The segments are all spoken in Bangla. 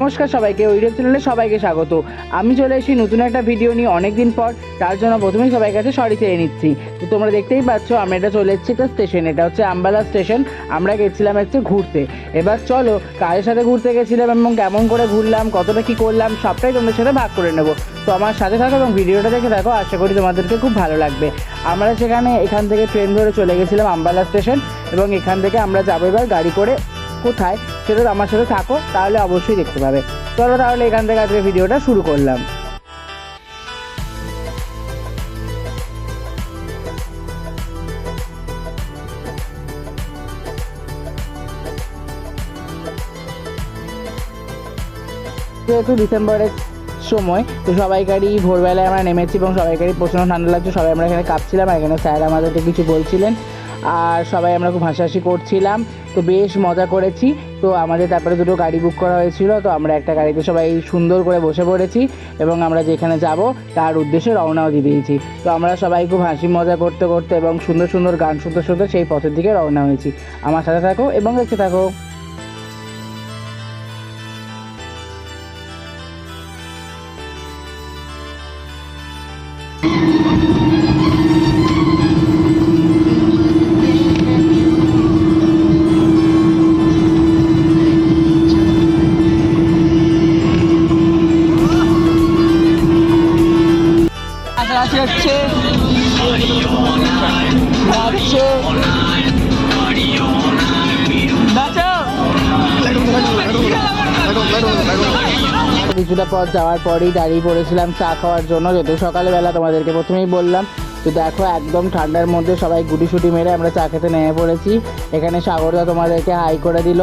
নমস্কার সবাইকে, ইউটিউব চ্যানেলে সবাইকে স্বাগত। আমি চলে এসেছি নতুন একটা ভিডিও নিয়ে অনেকদিন পর। তার জন্য প্রথমেই সবাই কাছে সরি চেয়ে নিচ্ছি। তো তোমরা দেখতেই পাচ্ছ আমি এটা চলে এসেছি একটা স্টেশন, এটা হচ্ছে আম্বালা স্টেশন। আমরা গেছিলাম হচ্ছে ঘুরতে। এবার চলো কারের সাথে ঘুরতে গেছিলাম এবং কেমন করে ঘুরলাম, কতটা কী করলাম সবটাই তোমাদের সাথে ভাগ করে নেবো। তো আমার সাথে থাকো এবং ভিডিওটা দেখে থাকো, আশা করি তোমাদেরকে খুব ভালো লাগবে। আমরা সেখানে এখান থেকে ট্রেন ধরে চলে গেছিলাম আম্বালা স্টেশন এবং এখান থেকে আমরা যাবো এবার গাড়ি করে কোথায় সেটা আমার সাথে থাকো, তাহলে অবশ্যই দেখতে পাবে। চলো তাহলে এখান থেকে আজকে ভিডিওটা শুরু করলাম। যেহেতু ডিসেম্বরের সময়, তো সবাইকারই ভোরবেলায় আমরা নেমেছি এবং সবাইকারই প্রচণ্ড ঠান্ডা লাগছে। সবাই আমরা এখানে কাঁপছিলাম, আর এখানে স্যার আমাদেরকে কিছু বলছিলেন আর সবাই আমরা খুব হাসাহাসি করছিলাম। তো বেশ মজা করেছি। তো আমাদের তারপরে দুটো গাড়ি বুক করা হয়েছিল, তো আমরা একটা গাড়িতে সবাই সুন্দর করে বসে পড়েছি এবং আমরা যেখানে যাব তার উদ্দেশ্যে রওনাও দিয়ে দিয়েছি। তো আমরা সবাই খুব হাসি মজা করতে করতে এবং সুন্দর সুন্দর গান শুনতে শুনতে সেই পথের দিকে রওনা হয়েছি। আমার সাথে থাকো এবং দেখতে থাকো। হচ্ছে কিছুটা পথ যাওয়ার পরেই দাঁড়িয়ে পড়েছিলাম চা খাওয়ার জন্য, যেহেতু সকালবেলা তোমাদেরকে প্রথমেই বললাম। তো দেখো একদম ঠান্ডার মধ্যে সবাই গুটিসুটি মেরে আমরা চা খেতে নেমে পড়েছি। এখানে সাগরদা তোমাদেরকে হাই করে দিল,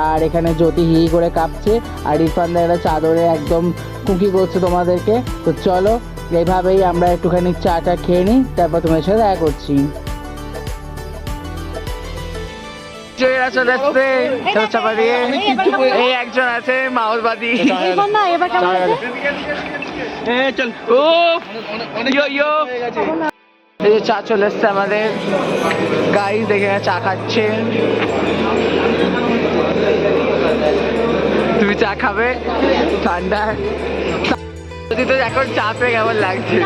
আর এখানে জ্যোতি হি করে কাঁপছে, আর ইরফানদা একটা চাদরে একদম কুকি করছে তোমাদেরকে। তো চলো এইভাবেই আমরা একটুখানি চাটা খেয়ে নিই, তারপর তোমার সাথে দেখা করছি। এই একজন আছে মাওসবাদী, এই যে চা চলে এসছে আমাদের, গাইস দেখে চা খাচ্ছে। তুমি চা খাবে ঠান্ডা? তো এখন চা পেয়ে কেমন লাগছে?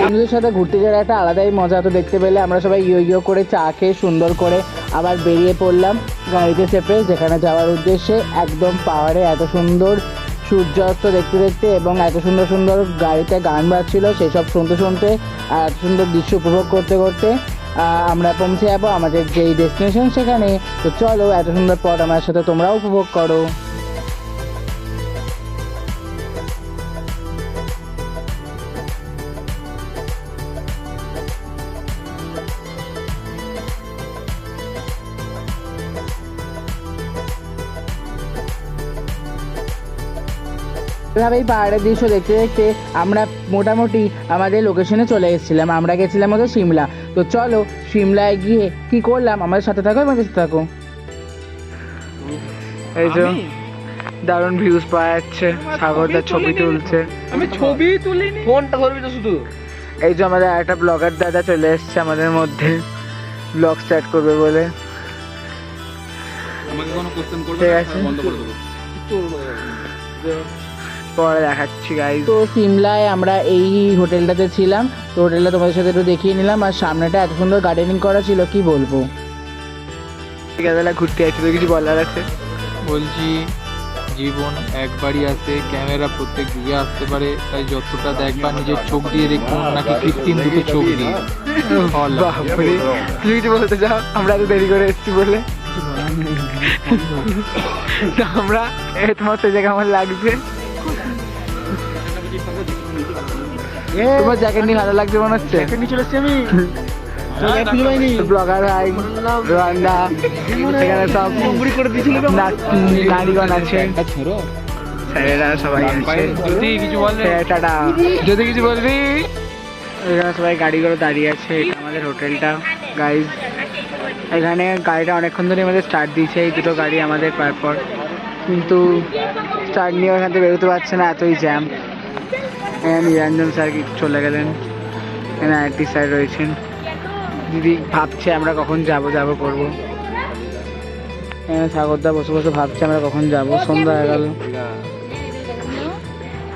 বন্ধুদের সাথে ঘুরতে যাওয়ার একটা আলাদাই মজা। তো দেখতে পেলে আমরা সবাই ইয়ো ইয়ো করে চা খেয়ে সুন্দর করে আবার বেরিয়ে পড়লাম গাড়িতে চেপে, যেখানে যাওয়ার উদ্দেশ্যে। একদম পাহাড়ে এত সুন্দর সূর্যাস্ত দেখতে দেখতে এবং এত সুন্দর সুন্দর গাড়িতে গান বাজছিল, সেই সব শুনতে শুনতে আর এত সুন্দর দৃশ্য উপভোগ করতে করতে আমরা পৌঁছে যাবো আমাদের যেই ডেস্টিনেশন সেখানে। তো চলো এত সুন্দর পথ আমার সাথে তোমরাও উপভোগ করো। এভাবেই পাহাড়ের দৃশ্য দেখতে দেখতে আমরা মোটামুটি আমাদের লোকেশনে চলে এসেছিলাম। আমরা গেছিলাম হচ্ছে সিমলা। তো চলো সিমলায় গিয়ে কি করলাম আমাদের সাথে থাকো এবং দেখতে থাকো। এই যে দারুণ ভিউজ পাওয়া যাচ্ছে, সাগরদার ছবি তুলছে। আমি ছবি তুলিনি, ফোনটা ধরবি তো শুধু। এই যে আমাদের একটা ব্লগার দাদা চলে এসছে আমাদের মধ্যে, ব্লগ স্টার্ট করবে বলে। আমাকে কোনো কোশ্চেন করবে ঠিক না, আছে বন্ধ করে দেবো। পরে দেখাচ্ছি গাইস। তো সিমলায় আমরা এই হোটেলটাতে ছিলাম। তো হোটেলটা তোমাদের সাথে একটু দেখিয়ে নিলাম, আর সামনেটা এত সুন্দর গার্ডেনিং করা ছিল কি বলবো। বিকালবেলা ঘুরতে আসছি, তো কিছু বলার আছে? বলছি জীবন একবারই আসে, ক্যামেরা প্রত্যেক যুগে আসতে পারে, তাই যতটা দেখবা নিজের চোখ দিয়ে দেখুন, নাকি কৃত্রিম দুটো চোখ দিয়ে। বাপরে, তুমি কিছু বলতে চাও? আমরা এত দেরি করে এসেছি বলে। তো আমরা তোমার সেজে কেমন লাগছে? তোমার জ্যাকেট নিয়ে ভালো লাগছে মনে হচ্ছে? আমি ব্লগার ভাই রোহানদা, এখানে সব নারীগণ আছে, স্যারেরা সবাই আছে। যদি কিছু বলবে টাটা, যদি কিছু বলবি। এখানে সবাই গাড়ি করে দাঁড়িয়ে আছে, এটা আমাদের হোটেলটা গাইজ। এখানে গাড়িটা অনেকক্ষণ ধরে আমাদের স্টার্ট দিয়েছে, এই দুটো গাড়ি আমাদের পর, কিন্তু স্টার্ট নিয়ে এখান থেকে বেরোতে পারছে না, এতই জ্যাম। এখানে নিরঞ্জন স্যার চলে গেলেন, এখানে আইটি স্যার রয়েছেন। দিদি ভাবছে আমরা কখন যাব করবো। এখানে সাগরদা বসে বসে ভাবছে আমরা কখন যাব। সন্ধ্যা হয়ে গেল।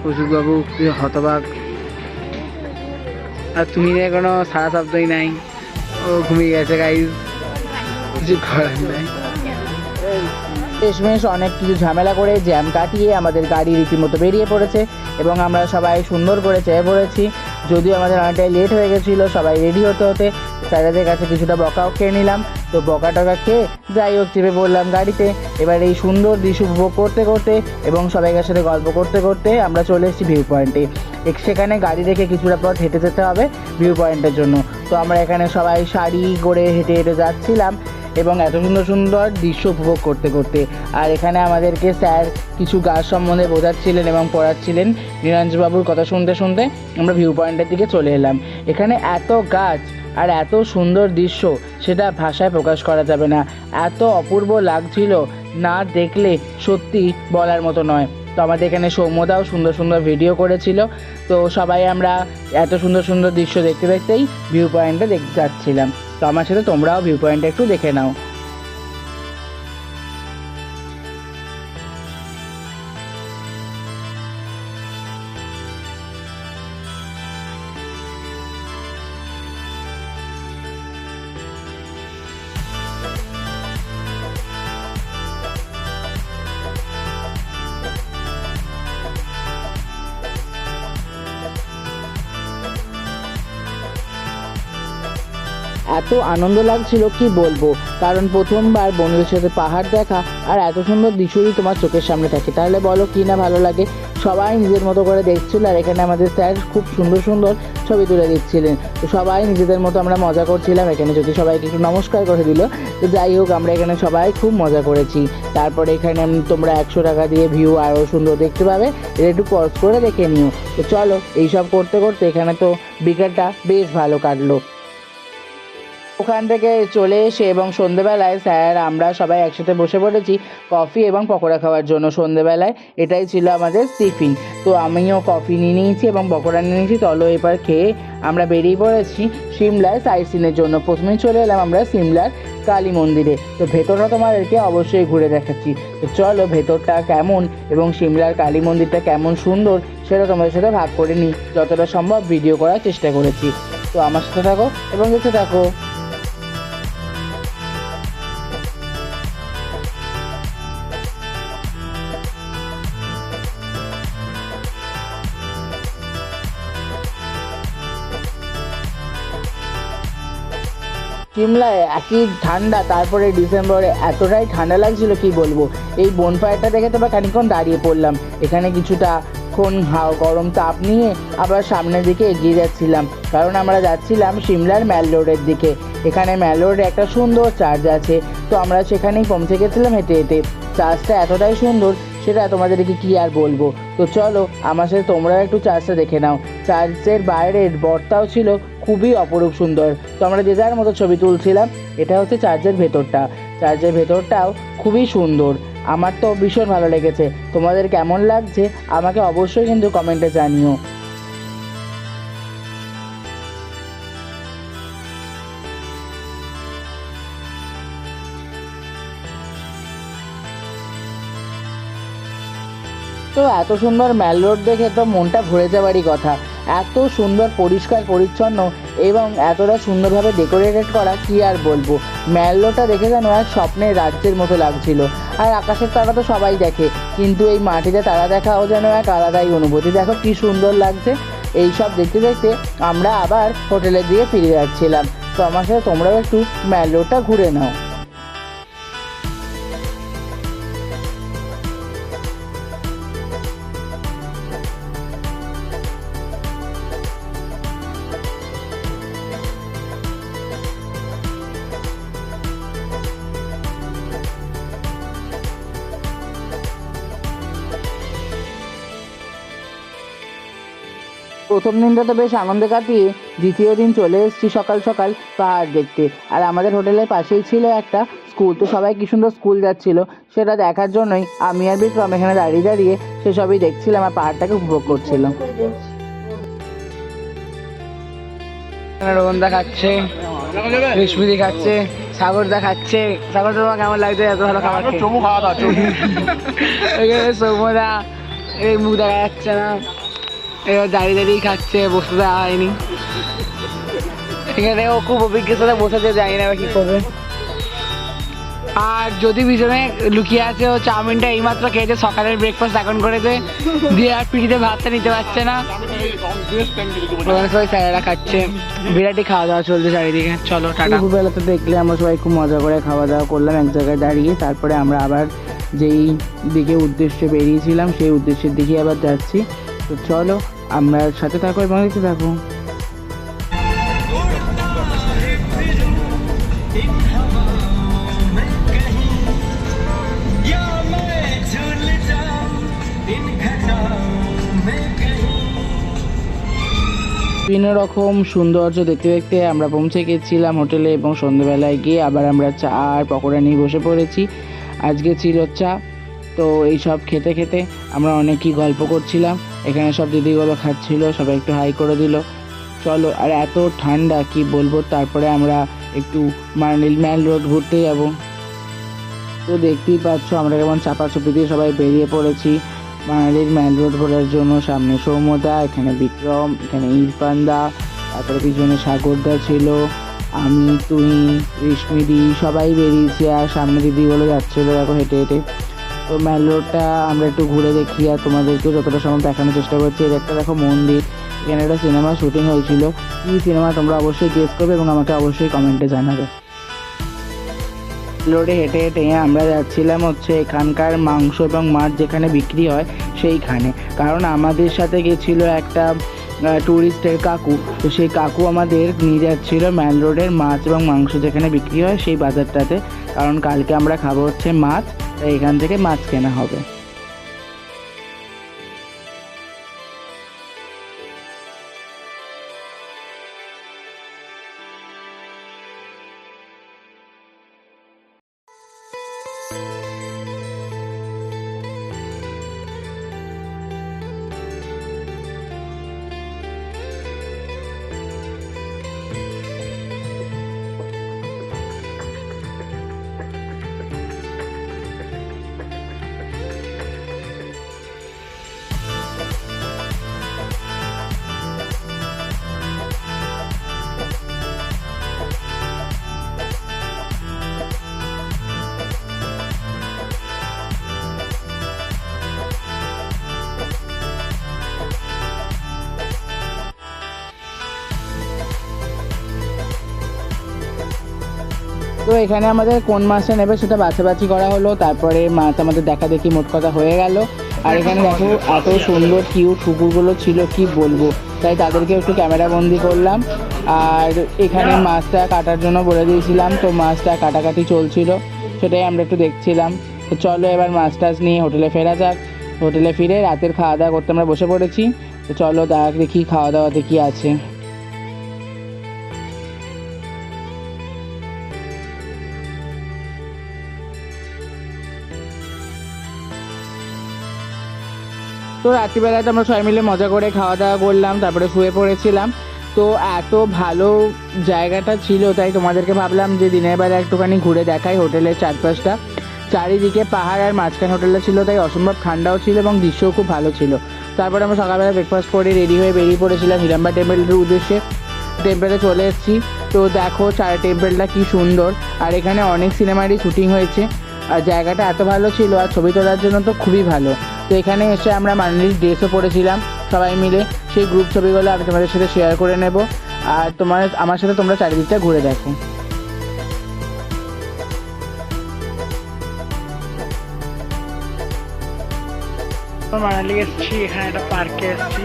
কৌশিকবাবু কি হতবাক। আর তুমি কোনো সারা শব্দই নাই। ও ঘুমিয়ে গেছে গাইজ, কিছু করার নাই। শেষমেশ অনেক কিছু ঝামেলা করে জ্যাম কাটিয়ে আমাদের গাড়ি রীতিমতো বেরিয়ে পড়েছে এবং আমরা সবাই সুন্দর করে চেয়ে পড়েছি। যদিও আমাদের অনেকটাই লেট হয়ে গেছিলো সবাই রেডি হতে হতে, স্যারেদের কাছে কিছুটা বকাও খেয়ে নিলাম। তো বকা টকা খেয়ে যাই হোক চেপে পড়লাম গাড়িতে। এবার এই সুন্দর দৃশ্য উপভোগ করতে করতে এবং সবাইকার সাথে গল্প করতে করতে আমরা চলে এসেছি ভিউ পয়েন্টে। সেখানে গাড়ি রেখে কিছুটা পথ হেঁটে যেতে হবে ভিউ পয়েন্টের জন্য। তো আমরা এখানে সবাই শাড়ি করে হেঁটে হেঁটে যাচ্ছিলাম এবং এত সুন্দর সুন্দর দৃশ্য উপভোগ করতে করতে। আর এখানে আমাদেরকে স্যার কিছু গাছ সম্বন্ধে বোঝাচ্ছিলেন এবং পড়াচ্ছিলেন। নীলাঞ্জবাবুর কথা শুনতে শুনতে আমরা ভিউ পয়েন্টের দিকে চলে এলাম। এখানে এত গাছ আর এত সুন্দর দৃশ্য সেটা ভাষায় প্রকাশ করা যাবে না। এত অপূর্ব লাগছিল, না দেখলে সত্যি বলার মতো নয়। তো আমাদের এখানে সৌম্যদাও সুন্দর সুন্দর ভিডিও করেছিল। তো সবাই আমরা এত সুন্দর সুন্দর দৃশ্য দেখতে দেখতেই ভিউ পয়েন্টে দেখতে যাচ্ছিলাম। তো আমার সাথে তোমরাও ভিউ পয়েন্টটা একটু দেখে নাও। এত আনন্দ লাগছিল কি বলবো, কারণ প্রথমবার বন্ধুদের সাথে পাহাড় দেখা আর এত সুন্দর দৃশ্যই তোমার চোখের সামনে থাকে, তাহলে বলো কি না ভালো লাগে। সবাই নিজের মতো করে দেখছিল আর এখানে আমাদের স্যার খুব সুন্দর সুন্দর ছবি তুলে দিচ্ছিলেন। তো সবাই নিজেদের মতো আমরা মজা করছিলাম। এখানে যদি সবাইকে একটু নমস্কার করে দিল। তো যাই হোক আমরা এখানে সবাই খুব মজা করেছি। তারপরে এখানে তোমরা 100 টাকা দিয়ে ভিউ আরও সুন্দর দেখতে পাবে, এটা একটু পজ করে দেখে নিও। তো চলো এইসব করতে করতে এখানে তো বিকেলটা বেশ ভালো কাটলো। ওখান থেকে চলে এসে এবং সন্ধেবেলায় স্যার আমরা সবাই একসাথে বসে পড়েছি কফি এবং পকোড়া খাওয়ার জন্য। সন্ধেবেলায় এটাই ছিল আমাদের টিফিন। তো আমিও কফি নিয়ে নিয়েছি এবং পকোড়া নিয়ে নিয়েছি। চলো এবার খেয়ে আমরা বেরিয়ে পড়েছি সিমলার সাইট সিনের জন্য। প্রথমেই চলে এলাম আমরা সিমলার কালী মন্দিরে। তো ভেতরটা তোমাদেরকে অবশ্যই ঘুরে দেখাচ্ছি। তো চলো ভেতরটা কেমন এবং সিমলার কালী মন্দিরটা কেমন সুন্দর সেটা তোমাদের সাথে ভাগ করে নিই। যতটা সম্ভব ভিডিও করার চেষ্টা করেছি। তো আমার সাথে থাকো এবং দেখতে থাকো। সিমলায় একই ঠান্ডা, তারপরে ডিসেম্বরে এতটাই ঠান্ডা লাগছিল কি বলবো। এই বনফায়ারটা দেখে তো খানিকক্ষণ দাঁড়িয়ে পড়লাম। এখানে কিছুটাক্ষণ গরম তাপ নিয়ে আবার সামনের দিকে এগিয়ে যাচ্ছিলাম, কারণ আমরা যাচ্ছিলাম সিমলার ম্যাল রোডের দিকে। এখানে ম্যাল রোডে একটা সুন্দর চার্চ আছে। তো আমরা সেখানেই পৌঁছে গেছিলাম হেঁটে হেঁটে। চার্চটা এতটাই সুন্দর সেটা তোমাদেরকে কি আর বলবো। তো চলো আমার সাথে তোমরা একটু চার্চটা দেখে নাও। চার্চের বাইরের বরটাও ছিল খুবই অপরূপ সুন্দর। তো আমরা যে যার মতো ছবি তুলছিলাম। এটা হচ্ছে চার্চের ভেতরটা। চার্চের ভেতরটাও খুবই সুন্দর, আমার তো ভীষণ ভালো লেগেছে। তোমাদের কেমন লাগছে আমাকে অবশ্যই কিন্তু কমেন্টে জানিও। তো এত সুন্দর ম্যাল রোড দেখে তো মনটা ভরে যাওয়ারই কথা। এত সুন্দর পরিষ্কার পরিচ্ছন্ন এবং এতটা সুন্দরভাবে ডেকোরেটেড করা কি আর বলবো। ম্যাল রোডটা দেখে যেন এক স্বপ্নের রাজ্যের মতো লাগছিল। আর আকাশের তারা তো সবাই দেখে, কিন্তু এই মাটিতে তারা দেখাও যেন এক আলাদাই অনুভূতি। দেখো কি সুন্দর লাগছে। এই সব দেখতে দেখতে আমরা আবার হোটেলের দিকে ফিরে যাচ্ছিলাম। তো আমার সাথে তোমরাও একটু ম্যাল রোডটা ঘুরে নাও। প্রথম দিনটা তো বেশ আনন্দে কাটিয়ে দ্বিতীয় দিন চলে এসেছি সকাল সকাল পাহাড় দেখতে। আর আমাদের হোটেলের পাশেই ছিল একটা স্কুল। তো সবাই কি সুন্দর স্কুল যাচ্ছিল সেটা দেখার জন্যই আমি আর বিক্রম এখানে দাঁড়িয়ে দাঁড়িয়ে সেসবই দেখছিলাম আর পাহাড়টাকে উপভোগ করছিলাম। রোহন দেখাচ্ছে রেশমিদি খাচ্ছে, সাগরদা খাচ্ছে। সাগরদা তোমার কেমন লাগছে এত ভালো খাবার খেয়ে? এখানে সৌম্যদা এই মুখ দেখা যাচ্ছে না, এবার দাঁড়িয়ে দাঁড়িয়ে খাচ্ছে, বসতে দেওয়া হয়নি। এখানে ও খুব অভিজ্ঞের সাথে বসেছে, জানি না কি করবে। আর যদি পিছনে লুকিয়ে আছে, ও চাউমিনটা এইমাত্র খেয়েছে, সকালের ব্রেকফাস্ট এখন করেছে, দিয়ে আর পিঠিতে ভাতটা নিতে পারছে না। সবাই স্যারেরা খাচ্ছে, বিরাটই খাওয়া দাওয়া চলছে চারিদিকে। চলো টাটা। দুপুরবেলাতে দেখলে আমরা সবাই খুব মজা করে খাওয়া দাওয়া করলাম এক জায়গায় দাঁড়িয়ে। তারপরে আমরা আবার যেই দিকে উদ্দেশ্যে বেরিয়েছিলাম সেই উদ্দেশ্যের দিকে আবার যাচ্ছি। তো চলো আমরা সাথে থাকো এবং দেখতে থাকো। বিভিন্ন রকম সৌন্দর্য দেখতে দেখতে আমরা পৌঁছে গেছিলাম হোটেলে, এবং সন্ধ্যেবেলায় গিয়ে আবার আমরা চা আর পকোড়া নিয়ে বসে পড়েছি। আজকে ছিল চা। তো এই সব খেতে খেতে আমরা অনেকই গল্প করছিলাম। এখানে সব দিদিগুলো খাচ্ছিল, সবাই একটু হাই করে দিল। চলো, আর এত ঠান্ডা কি বলবো। তারপরে আমরা একটু মার্নিল ম্যাল রোড ঘুরতে যাব। তো দেখতেই পাচ্ছ আমরা কেমন চাপাচুপি দিয়ে সবাই বেরিয়ে পড়েছি মানালির ম্যাল রোড ঘোরার জন্য। সামনে সৌম্যদা, এখানে বিক্রম, এখানে ইরফানদা, তারপরে পিছনে সাগরদা ছিল, আমি, তুই, রেশমিদি সবাই বেরিয়েছি। আর সামনে দিদিগুলো যাচ্ছিলো দেখো হেঁটে হেঁটে। তো ম্যাল রোডটা আমরা একটু ঘুরে দেখি আর তোমাদেরকে যতটা সময় দেখানোর চেষ্টা করছি। এর একটা দেখো মন্দির, এখানে একটা সিনেমা শুটিং হয়েছিল। কী সিনেমা তোমরা অবশ্যই গেস করবে এবং আমাকে অবশ্যই কমেন্টে জানাবে। রোডে হেঁটে হেঁটে আমরা যাচ্ছিলাম হচ্ছে এখানকার মাংস এবং মাছ যেখানে বিক্রি হয় সেইখানে। কারণ আমাদের সাথে গেছিলো একটা ট্যুরিস্টের কাকু। তো সেই কাকু আমাদের নিয়ে যাচ্ছিলো ম্যাল রোডের মাছ এবং মাংস যেখানে বিক্রি হয় সেই বাজারটাতে। কারণ কালকে আমরা খাবো হচ্ছে মাছ, তাই এখান থেকে মাছ কেনা হবে। তো এখানে আমাদের কোন মাছটা নেবে সেটা বাছাবাছি করা হলো। তারপরে মাছ আমাদের দেখা দেখি মোট কথা হয়ে গেল। আর এখানে দেখো এত সুন্দর কিউট কুকুরগুলো ছিল কি বলবো, তাই তাদেরকে একটু ক্যামেরা বন্দি করলাম। আর এখানে মাছটা কাটার জন্য বলে দিয়েছিলাম, তো মাছটা কাটাকাটি চলছিল, সেটাই আমরা একটু দেখছিলাম। তো চলো এবার মাছ টাছ নিয়ে হোটেলে ফেরা যাক। হোটেলে ফিরে রাতের খাওয়া দাওয়া করতে আমরা বসে পড়েছি। তো চলো দেখি খাওয়া দাওয়াতে কি আছে। তো রাত্রিবেলাতে আমরা সবাই মিলে মজা করে খাওয়া দাওয়া করলাম, তারপরে শুয়ে পড়েছিলাম। তো এত ভালো জায়গাটা ছিল, তাই তোমাদেরকে ভাবলাম যে দিনের বেলা একটুখানি ঘুরে দেখাই হোটেলের চারপাশটা। চারিদিকে পাহাড় আর মাঝখানে হোটেলটা ছিল, তাই অসম্ভব ঠান্ডাও ছিল এবং দৃশ্যও খুব ভালো ছিল। তারপরে আমরা সকালবেলা ব্রেকফাস্ট করে রেডি হয়ে বেরিয়ে পড়েছিলাম হিড়ম্বা টেম্পলের উদ্দেশ্যে। টেম্পলে চলে এসেছি। তো দেখো টেম্পলটা কি সুন্দর, আর এখানে অনেক সিনেমারই শুটিং হয়েছে। আর জায়গাটা এত ভালো ছিল, আর ছবি তোলার জন্য তো খুবই ভালো। তো এখানে এসে আমরা মানালির ড্রেসও পরেছিলাম সবাই মিলে। সেই গ্রুপ ছবিগুলো আমি তোমাদের সাথে শেয়ার করে নেব। আর আমার সাথে তোমরা চারিদিকটা ঘুরে দেখো। মানালি এসেছি, এখানে একটা পার্কে এসেছি।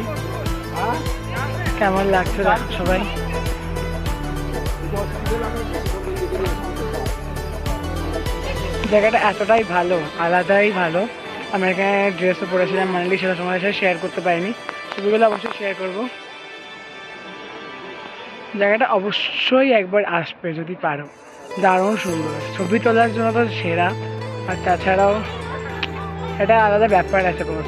কেমন লাগছে দেখো সবাই। জায়গাটা এতটাই ভালো, আলাদাই ভালো। আমি এখানে ড্রেসও পরেছিলাম মানালি, সেটা তোমাদের সাথে শেয়ার করতে পারিনি, ছবিগুলো অবশ্যই শেয়ার করবো। জায়গাটা অবশ্যই একবার আসবে যদি পারো, দারুণ সুন্দর, ছবি তোলার জন্য তো সেরা। আর তাছাড়াও এটা আলাদা ব্যাপার আছে কোনো।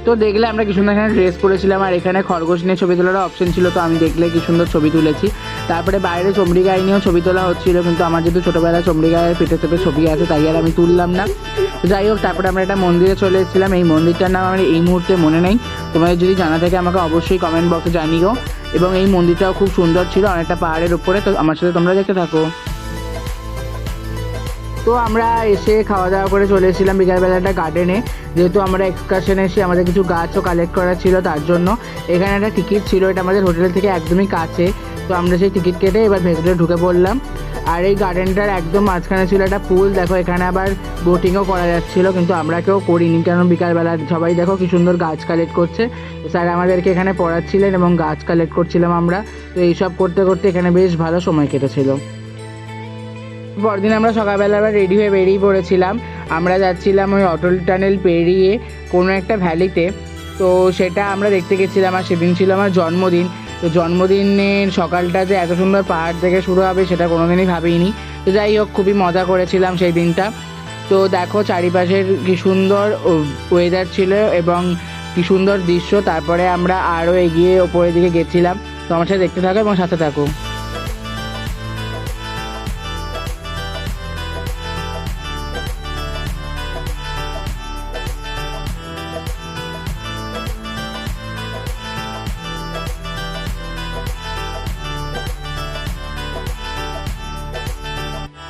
তো দেখলে আমরা কি সুন্দর এখানে ড্রেস পরেছিলাম, আর এখানে খরগোশ নিয়ে ছবি তোলার অপশন ছিল, তো আমি দেখলে কি সুন্দর ছবি তুলেছি। তারপরে বাইরে চমড়ি গায়ে নিয়েও ছবি তোলা হচ্ছিলো, কিন্তু আমার যেহেতু ছোটোবেলায় চমড়ি গায়ের পেটে চেপে ছবি আছে, তাই আর আমি তুললাম না। তো যাই হোক, তারপরে আমরা একটা মন্দিরে চলে এসেছিলাম। এই মন্দিরটার নাম আমার এই মুহূর্তে মনে নেই, তোমাদের যদি জানা থাকে আমাকে অবশ্যই কমেন্ট বক্সে জানিও। এবং এই মন্দিরটাও খুব সুন্দর ছিল, অনেকটা পাহাড়ের উপরে। তো আমার সাথে তোমরা দেখতে থাকো। তো আমরা এসে খাওয়া দাওয়া করে চলে এসেছিলাম বিকালবেলা একটা গার্ডেনে, যেহেতু আমরা এক্সকারশনে এসে আমাদের কিছু গাছও কালেক্ট করা ছিল, তার জন্য এখানে একটা টিকিট ছিল। এটা আমাদের হোটেল থেকে একদমই কাছে, তো আমরা সেই টিকিট কেটে এবার ভেতরে ঢুকে পড়লাম। আর এই গার্ডেনটার একদম মাঝখানে ছিল একটা পুল, দেখো এখানে আবার বোটিংও করা যাচ্ছিলো, কিন্তু আমরা কেউ করিনি, কারণ বিকালবেলা সবাই দেখো কি সুন্দর গাছ কালেক্ট করছে। স্যার আমাদেরকে এখানে পড়াচ্ছিলেন এবং গাছ কালেক্ট করছিলাম আমরা। তো এইসব করতে করতে এখানে বেশ ভালো সময় কেটেছিল। পরদিন আমরা সকালবেলা আবার রেডি হয়ে বেরিয়ে পড়েছিলাম। আমরা যাচ্ছিলাম ওই অটল টানেল পেরিয়ে কোনো একটা ভ্যালিতে, তো সেটা আমরা দেখতে গেছিলাম। আর সেদিন ছিল আমার জন্মদিন। তো জন্মদিনের সকালটা যে এত সুন্দর পাহাড় থেকে শুরু হবে সেটা কোনোদিনই ভাবিনি। তো যাই হোক, খুবই মজা করেছিলাম সেই দিনটা। তো দেখো চারিপাশের কি সুন্দর ওয়েদার ছিল এবং কি সুন্দর দৃশ্য। তারপরে আমরা আরও এগিয়ে ওপরের দিকে গেছিলাম। তো আমার সাথে দেখতে থাকো এবং সাথে থাকো।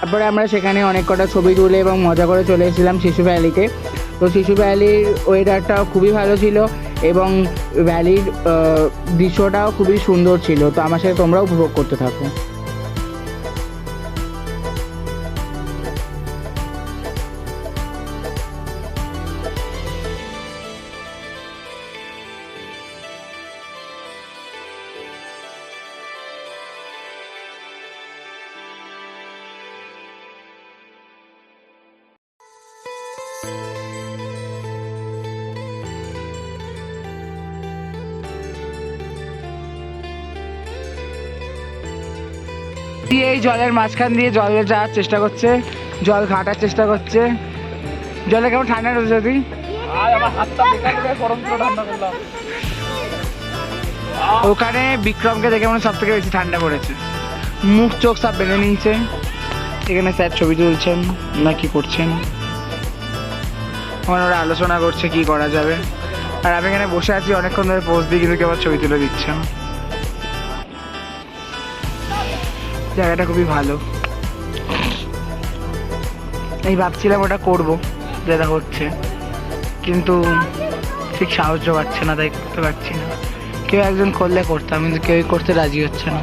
তারপরে আমরা সেখানে অনেক কটা ছবি তুলে এবং মজা করে চলে এসেছিলাম শিশু ভ্যালিতে। তো শিশু ভ্যালির ওয়েদারটাও খুবই ভালো ছিল এবং ভ্যালির দৃশ্যটাও খুবই সুন্দর ছিল। তো আমার সাথে তোমরাও উপভোগ করতে থাকো। এই জলের মাঝখান দিয়ে জলে যাওয়ার চেষ্টা করছে, জল ঘাটার চেষ্টা করছে। জলে কেমন ঠান্ডা রয়েছে যদি ওখানে বিক্রমকে দেখে মনে সব থেকে বেশি ঠান্ডা পড়েছে, মুখ চোখ সব বেঁধে নিয়েছে। এখানে স্যার ছবি তুলছেন না কি করছেন, ওখানে ওরা আলোচনা করছে কি করা যাবে। আর আমি এখানে বসে আছি অনেকক্ষণ ধরে পোজ দিই, কিন্তু কেউ আবার ছবি তুলে দিচ্ছেন। জায়গাটা খুবই ভালো। এই ভাবছিলাম ওটা করবো যেটা হচ্ছে, কিন্তু ঠিক সাহায্য পাচ্ছে না, তাই করতে পারছি না। কেউ একজন করলে করতাম, কিন্তু কেউই করতে রাজি হচ্ছে না।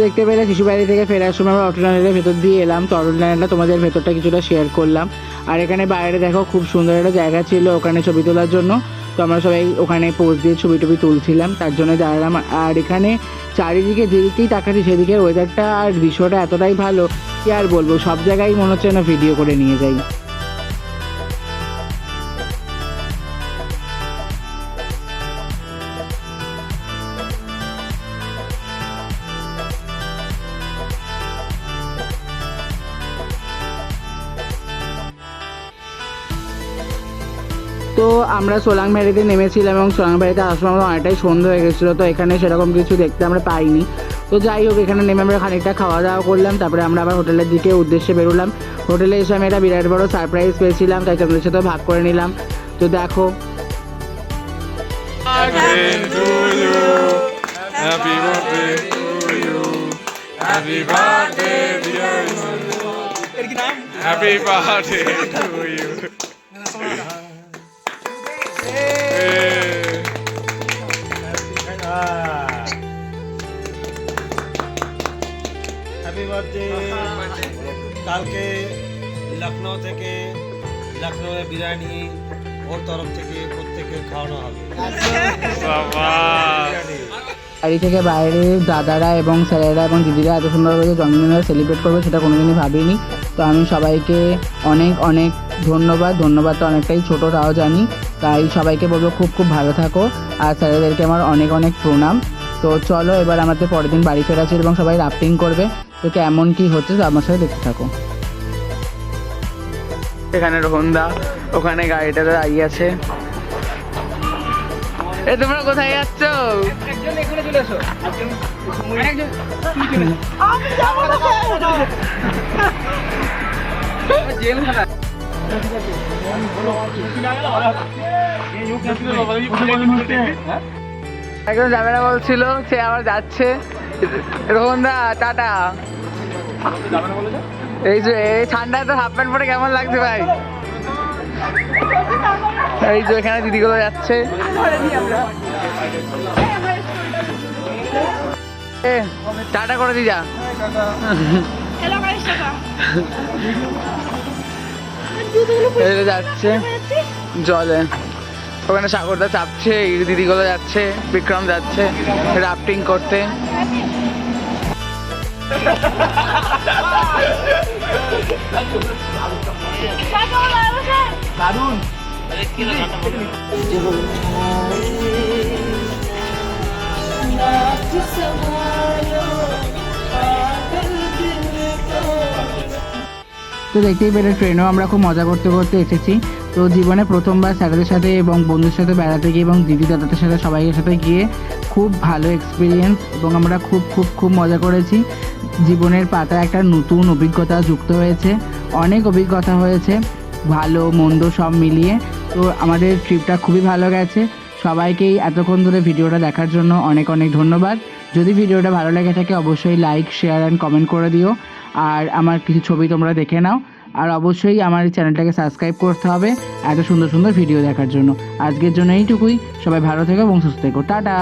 দেখতে পেলে শিশু বাড়ি থেকে ফেরার সময় আমরা অটো টানেলের ভেতর দিয়ে এলাম। তো অটো টানেলটা তোমাদের ভেতরটা কিছুটা শেয়ার করলাম। আর এখানে বাইরে দেখো খুব সুন্দর একটা জায়গা ছিল ওখানে ছবি তোলার জন্য। তো আমরা সবাই ওখানে পোজ দিয়ে ছবি টবি তুলছিলাম, তার জন্য দাঁড়ালাম। আর এখানে চারিদিকে যেদিকেই তাকাচ্ছি সেদিকের ওয়েদারটা আর দৃশ্যটা এতটাই ভালো কি আর বলবো, সব জায়গায় মনে হচ্ছে না ভিডিও করে নিয়ে যাই। তো আমরা সোলাংভ্যালিতে নেমেছিলাম এবং সোলাংভ্যালিতে আসার সময় অনেকটাই সন্ধ্যা হয়ে গেছিলো। তো এখানে সেরকম কিছু দেখতে আমরা পাইনি। তো যাই হোক, এখানে নেমে আমরা খানিকটা খাওয়া দাওয়া করলাম। তারপরে আমরা আবার হোটেলের দিকে উদ্দেশ্যে বেরোলাম। হোটেলে এসে আমি একটা বিরাট বড় সারপ্রাইজ পেয়েছিলাম, তাই তোমাদের সাথে ভাগ করে নিলাম। তো দেখো, Happy birthday to you. Happy birthday. কালকে লখনৌ থেকে লখনৌয়ে বিরিয়ানি ওর তরফ থেকে প্রত্যেকে খাওয়ানো হবে। বাড়ি থেকে বাইরে দাদারা এবং স্যারেরা এবং দিদিরা এত সুন্দরভাবে জন্মদিনটা সেলিব্রেট করবে সেটা কোনোদিনই ভাবিনি। তো আমি সবাইকে অনেক অনেক ধন্যবাদ তো অনেকটাই ছোটো তাও জানি, তাই সবাইকে বলবো খুব খুব ভালো থাকো, আর স্যারেদেরকে আমার অনেক অনেক প্রণাম। তো চলো এবার আমাদের পরের দিন বাড়ি ফেরা ছিল এবং সবাই রাফটিং করবে, তো কেমন কী হচ্ছে তো আমার সাথে দেখতে থাকো। এখানে রোহনদা, ওখানে গাড়িটাতে দাঁড়িয়ে আছে। এ তোমরা কোথায় যাচ্ছ? একজন যাবে না বলছিল, সে আবার যাচ্ছে। রোহনদা টাটা। এই যে এই ঠান্ডায় তো হাফ প্যান্ট পরে কেমন লাগছে ভাই? এই যে এখানে দিদিগুলো যাচ্ছে। টাটা করে দি যা। যাচ্ছে জলে, ওখানে সাগরদা চাপছে, এই দিদিগুলো যাচ্ছে, বিক্রম যাচ্ছে রাফটিং করতে। দারুন। তো দেখতেই পেলে ট্রেনেও আমরা খুব মজা করতে করতে এসেছি। তো জীবনে প্রথমবার স্যারদের সাথে এবং বন্ধুদের সাথে বেড়াতে গিয়ে এবং দিদি দাদাদের সাথে সবাইয়ের সাথে গিয়ে খুব ভালো এক্সপিরিয়েন্স, এবং আমরা খুব খুব খুব মজা করেছি। জীবনের পাতায় একটা নতুন অভিজ্ঞতা যুক্ত হয়েছে, অনেক অভিজ্ঞতা হয়েছে ভালো মন্দ সব মিলিয়ে। তো আমাদের ট্রিপটা খুবই ভালো গেছে। সবাইকেই এতক্ষণ ধরে ভিডিওটা দেখার জন্য অনেক অনেক ধন্যবাদ। যদি ভিডিওটা ভালো লেগে থাকে অবশ্যই লাইক, শেয়ার অ্যান্ড কমেন্ট করে দিও, আর আমার কিছু ছবি তোমরা দেখে নাও, আর অবশ্যই আমার এই চ্যানেলটাকে সাবস্ক্রাইব করতে হবে এত সুন্দর সুন্দর ভিডিও দেখার জন্য। আজকের জন্য এইটুকুই, সবাই ভালো থেকো এবং সুস্থ থেকো, টাটা।